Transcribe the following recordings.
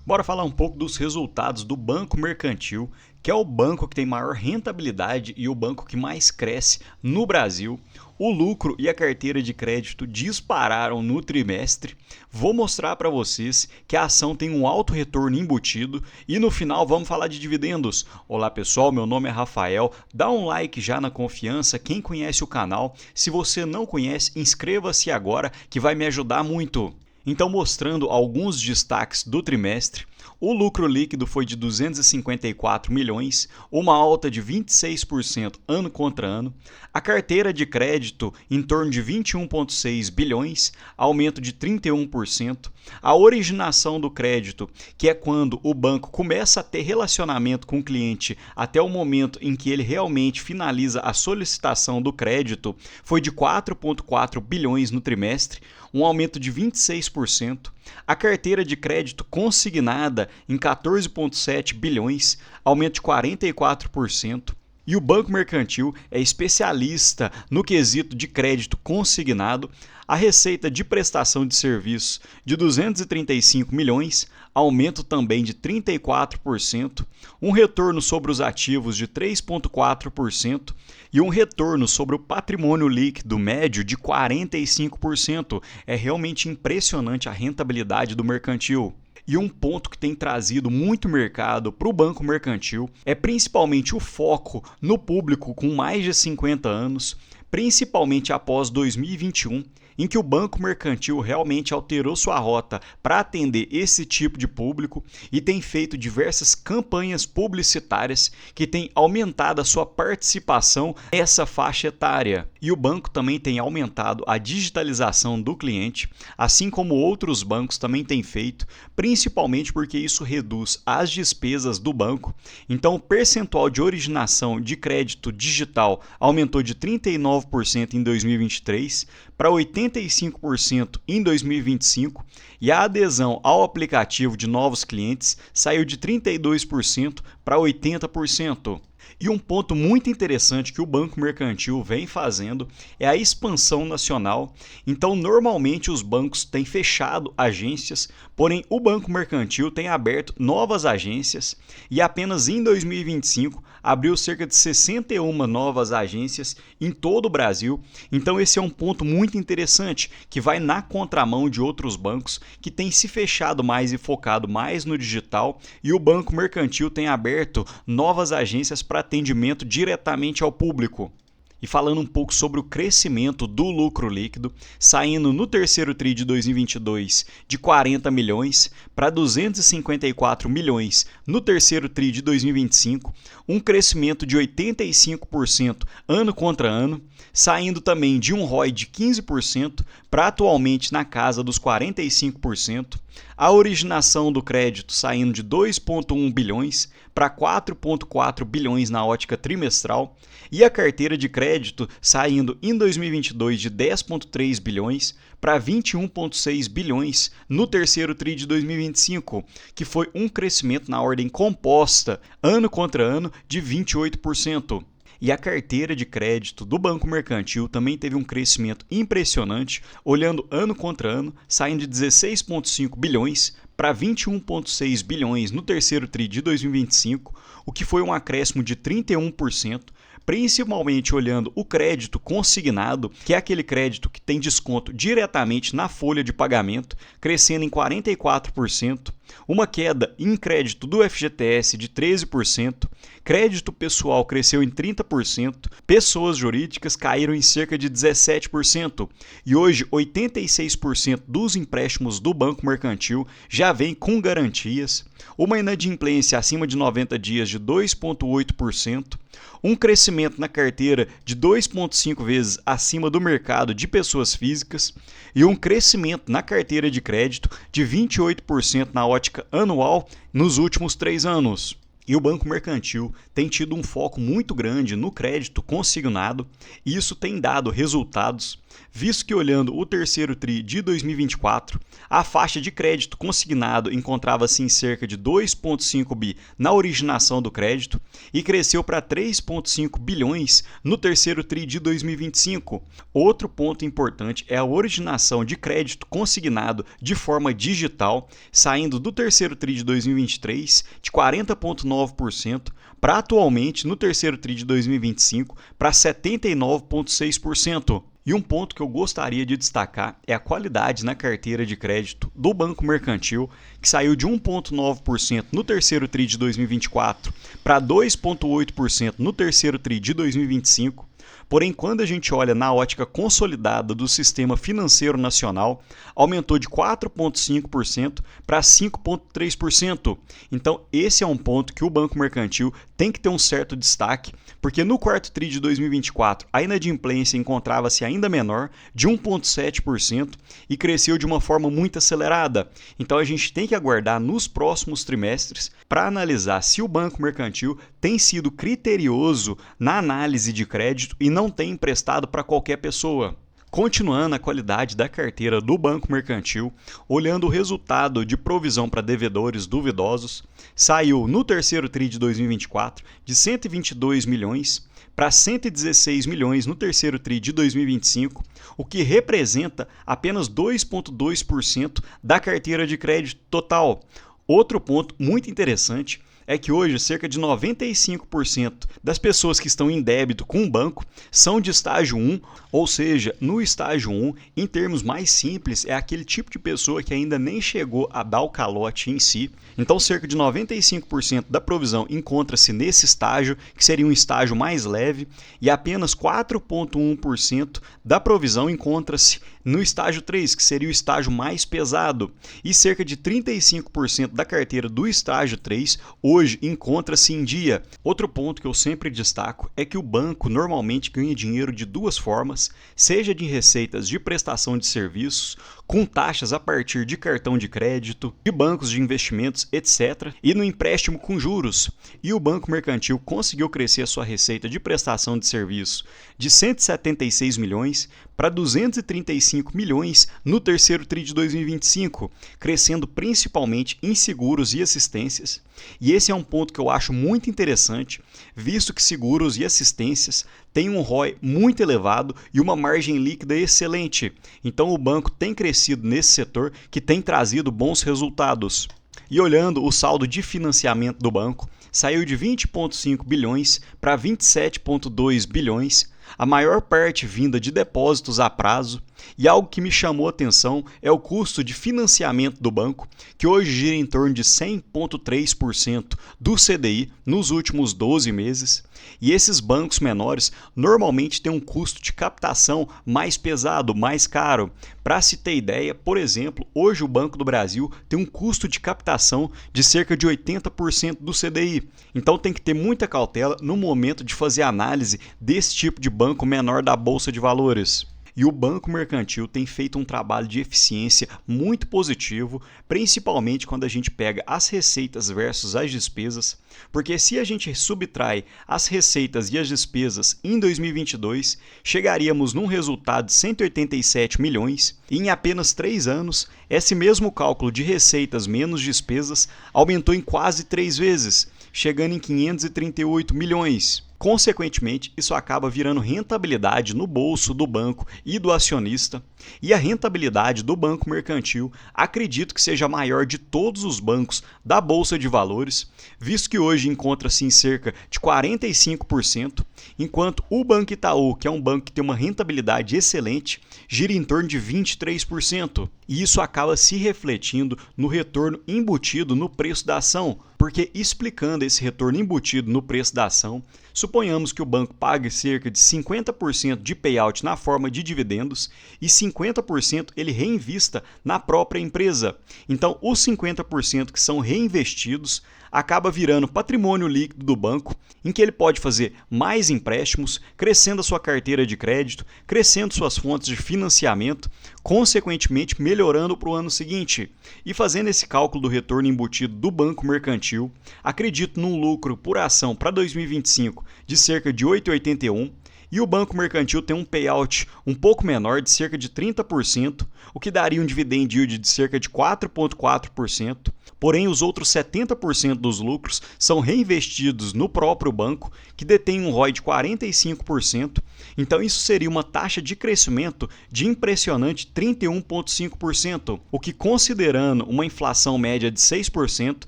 Bora falar um pouco dos resultados do Banco Mercantil, que é o banco que tem maior rentabilidade e o banco que mais cresce no Brasil. O lucro e a carteira de crédito dispararam no trimestre. Vou mostrar para vocês que a ação tem um alto retorno embutido e no final vamos falar de dividendos. Olá pessoal, meu nome é Rafael. Dá um like já na confiança, quem conhece o canal. Se você não conhece, inscreva-se agora que vai me ajudar muito. Então, mostrando alguns destaques do trimestre, o lucro líquido foi de 254 milhões, uma alta de 26% ano contra ano. A carteira de crédito em torno de 21,6 bilhões, aumento de 31%. A originação do crédito, que é quando o banco começa a ter relacionamento com o cliente até o momento em que ele realmente finaliza a solicitação do crédito, foi de 4,4 bilhões no trimestre, um aumento de 26%. A carteira de crédito consignada em 14,7 bilhões, aumento de 44%. E o Banco Mercantil é especialista no quesito de crédito consignado. A receita de prestação de serviços de 235 milhões, aumento também de 34%, um retorno sobre os ativos de 3,4% e um retorno sobre o patrimônio líquido médio de 45%. É realmente impressionante a rentabilidade do mercantil. E um ponto que tem trazido muito mercado para o Banco Mercantil é principalmente o foco no público com mais de 50 anos, principalmente após 2021, em que o Banco Mercantil realmente alterou sua rota para atender esse tipo de público e tem feito diversas campanhas publicitárias que têm aumentado a sua participação nessa faixa etária. E o banco também tem aumentado a digitalização do cliente, assim como outros bancos também têm feito, principalmente porque isso reduz as despesas do banco. Então, o percentual de originação de crédito digital aumentou de 39% em 2023 para 85% em 2025 e a adesão ao aplicativo de novos clientes saiu de 32% para 80%. E um ponto muito interessante que o Banco Mercantil vem fazendo é a expansão nacional. Então, normalmente os bancos têm fechado agências, porém o Banco Mercantil tem aberto novas agências e apenas em 2025 abriu cerca de 61 novas agências em todo o Brasil. Então, esse é um ponto muito interessante que vai na contramão de outros bancos que têm se fechado mais e focado mais no digital, e o Banco Mercantil tem aberto novas agências para atendimento diretamente ao público. E falando um pouco sobre o crescimento do lucro líquido, saindo no terceiro TRI de 2022 de 40 milhões para 254 milhões no terceiro TRI de 2025, um crescimento de 85% ano contra ano, saindo também de um ROI de 15% para atualmente na casa dos 45%, a originação do crédito saindo de 2,1 bilhões para 4,4 bilhões na ótica trimestral e a carteira de crédito saindo em 2022 de 10,3 bilhões para 21,6 bilhões no terceiro TRI de 2025, que foi um crescimento na ordem composta, ano contra ano, de 28%. E a carteira de crédito do Banco Mercantil também teve um crescimento impressionante, olhando ano contra ano, saindo de 16,5 bilhões para 21,6 bilhões no terceiro TRI de 2025, o que foi um acréscimo de 31%, principalmente olhando o crédito consignado, que é aquele crédito que tem desconto diretamente na folha de pagamento, crescendo em 44%, uma queda em crédito do FGTS de 13%, crédito pessoal cresceu em 30%, pessoas jurídicas caíram em cerca de 17%, e hoje 86% dos empréstimos do Banco Mercantil já vem com garantias, uma inadimplência acima de 90 dias de 2,8%, um crescimento na carteira de 2,5 vezes acima do mercado de pessoas físicas e um crescimento na carteira de crédito de 28% na ótica anual nos últimos 3 anos. E o Banco Mercantil tem tido um foco muito grande no crédito consignado e isso tem dado resultados. visto que olhando o terceiro TRI de 2024, a faixa de crédito consignado encontrava-se em cerca de 2,5 bi na originação do crédito e cresceu para 3,5 bilhões no terceiro TRI de 2025. Outro ponto importante é a originação de crédito consignado de forma digital, saindo do terceiro TRI de 2023 de 40,9% para atualmente no terceiro TRI de 2025 para 79,6%. E um ponto que eu gostaria de destacar é a qualidade na carteira de crédito do Banco Mercantil, que saiu de 1,9% no terceiro TRI de 2024 para 2,8% no terceiro TRI de 2025. Porém, quando a gente olha na ótica consolidada do sistema financeiro nacional, aumentou de 4,5% para 5,3%. Então, esse é um ponto que o Banco Mercantil tem que ter um certo destaque, porque no quarto TRI de 2024 a inadimplência encontrava-se ainda menor, de 1,7%, e cresceu de uma forma muito acelerada. Então, a gente tem que aguardar nos próximos trimestres para analisar se o Banco Mercantil tem sido criterioso na análise de crédito e não tem emprestado para qualquer pessoa. Continuando a qualidade da carteira do Banco Mercantil, olhando o resultado de provisão para devedores duvidosos, saiu no terceiro TRI de 2024 de 122 milhões para 116 milhões no terceiro TRI de 2025, o que representa apenas 2,2% da carteira de crédito total. Outro ponto muito interessante é que hoje cerca de 95% das pessoas que estão em débito com o banco são de estágio 1, ou seja, no estágio 1, em termos mais simples, é aquele tipo de pessoa que ainda nem chegou a dar o calote em si. Então, cerca de 95% da provisão encontra-se nesse estágio, que seria um estágio mais leve, e apenas 4,1% da provisão encontra-se no estágio 3, que seria o estágio mais pesado, e cerca de 35% da carteira do estágio 3 hoje encontra-se em dia. Outro ponto que eu sempre destaco é que o banco normalmente ganha dinheiro de duas formas, seja de receitas de prestação de serviços, com taxas a partir de cartão de crédito, de bancos de investimentos, etc., e no empréstimo com juros. E o Banco Mercantil conseguiu crescer a sua receita de prestação de serviço de 176 milhões para 235 milhões no terceiro TRI de 2025, crescendo principalmente em seguros e assistências. E esse é um ponto que eu acho muito interessante, visto que seguros e assistências têm um ROI muito elevado e uma margem líquida excelente. Então o banco tem crescido nesse setor que tem trazido bons resultados. E olhando o saldo de financiamento do banco, saiu de 20,5 bilhões para 27,2 bilhões, a maior parte vinda de depósitos a prazo, e algo que me chamou a atenção é o custo de financiamento do banco, que hoje gira em torno de 100,3% do CDI nos últimos 12 meses, e esses bancos menores normalmente têm um custo de captação mais pesado, mais caro. Para se ter ideia, por exemplo, hoje o Banco do Brasil tem um custo de captação de cerca de 80% do CDI, então tem que ter muita cautela no momento de fazer análise desse tipo de banco menor da Bolsa de Valores. E o Banco Mercantil tem feito um trabalho de eficiência muito positivo, principalmente quando a gente pega as receitas versus as despesas, porque se a gente subtrai as receitas e as despesas em 2022, chegaríamos num resultado de 187 milhões, e em apenas 3 anos, esse mesmo cálculo de receitas menos despesas aumentou em quase 3 vezes, chegando em 538 milhões. Consequentemente, isso acaba virando rentabilidade no bolso do banco e do acionista, e a rentabilidade do Banco Mercantil acredito que seja a maior de todos os bancos da Bolsa de Valores, visto que hoje encontra-se em cerca de 45%, enquanto o Banco Itaú, que é um banco que tem uma rentabilidade excelente, gira em torno de 23%, e isso acaba se refletindo no retorno embutido no preço da ação, porque explicando esse retorno embutido no preço da ação, suponhamos que o banco pague cerca de 50% de payout na forma de dividendos e 50% ele reinvista na própria empresa. Então, os 50% que são reinvestidos acaba virando patrimônio líquido do banco, em que ele pode fazer mais empréstimos, crescendo a sua carteira de crédito, crescendo suas fontes de financiamento, consequentemente melhorando para o ano seguinte. E fazendo esse cálculo do retorno embutido do Banco Mercantil, acredito num lucro por ação para 2025 de cerca de R$ 8,81, E o Banco Mercantil tem um payout um pouco menor, de cerca de 30%, o que daria um dividend yield de cerca de 4,4%. Porém, os outros 70% dos lucros são reinvestidos no próprio banco, que detém um ROI de 45%. Então, isso seria uma taxa de crescimento de impressionante 31,5%, o que, considerando uma inflação média de 6%,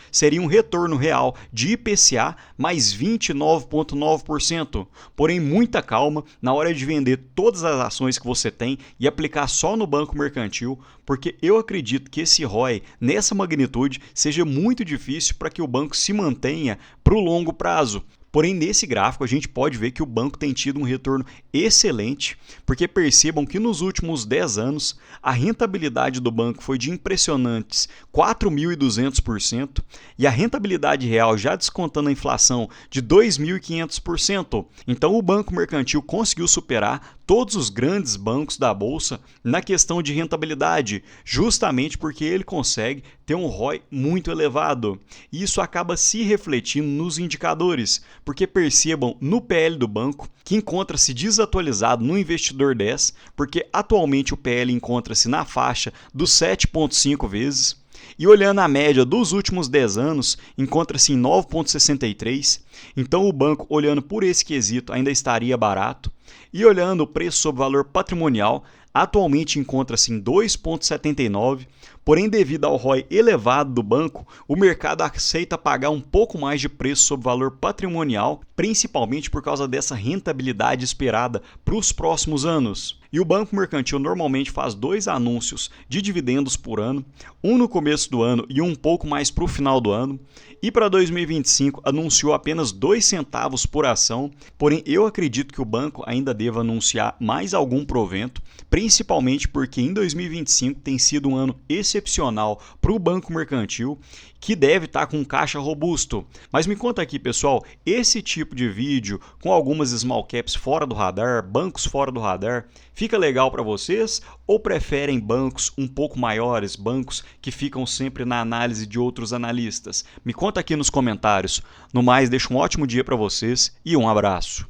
seria um retorno real de IPCA mais 29,9%. Porém, muita calma na hora de vender todas as ações que você tem e aplicar só no Banco Mercantil, porque eu acredito que esse ROI, nessa magnitude, seja muito difícil para que o banco se mantenha para o longo prazo. Porém, nesse gráfico, a gente pode ver que o banco tem tido um retorno excelente, porque percebam que nos últimos 10 anos, a rentabilidade do banco foi de impressionantes 4.200% e a rentabilidade real, já descontando a inflação, de 2.500%. Então, o Banco Mercantil conseguiu superar todos os grandes bancos da Bolsa na questão de rentabilidade, justamente porque ele consegue ter um ROI muito elevado. E isso acaba se refletindo nos indicadores, porque percebam no PL do banco, que encontra-se desatualizado no Investidor 10, porque atualmente o PL encontra-se na faixa dos 7,5 vezes. E olhando a média dos últimos 10 anos, encontra-se em 9,63. Então o banco, olhando por esse quesito, ainda estaria barato. E olhando o preço sobre valor patrimonial, atualmente encontra-se em 2,79, porém devido ao ROI elevado do banco, o mercado aceita pagar um pouco mais de preço sobre valor patrimonial, principalmente por causa dessa rentabilidade esperada para os próximos anos. E o Banco Mercantil normalmente faz 2 anúncios de dividendos por ano, um no começo do ano e um pouco mais para o final do ano. E para 2025 anunciou apenas 2 centavos por ação, porém eu acredito que o banco ainda deva anunciar mais algum provento, principalmente porque em 2025 tem sido um ano excepcional para o Banco Mercantil, que deve estar com um caixa robusto. Mas me conta aqui, pessoal, esse tipo de vídeo com algumas small caps fora do radar, bancos fora do radar, fica legal para vocês ou preferem bancos um pouco maiores, bancos que ficam sempre na análise de outros analistas? Me conta aqui nos comentários. No mais, deixo um ótimo dia para vocês e um abraço.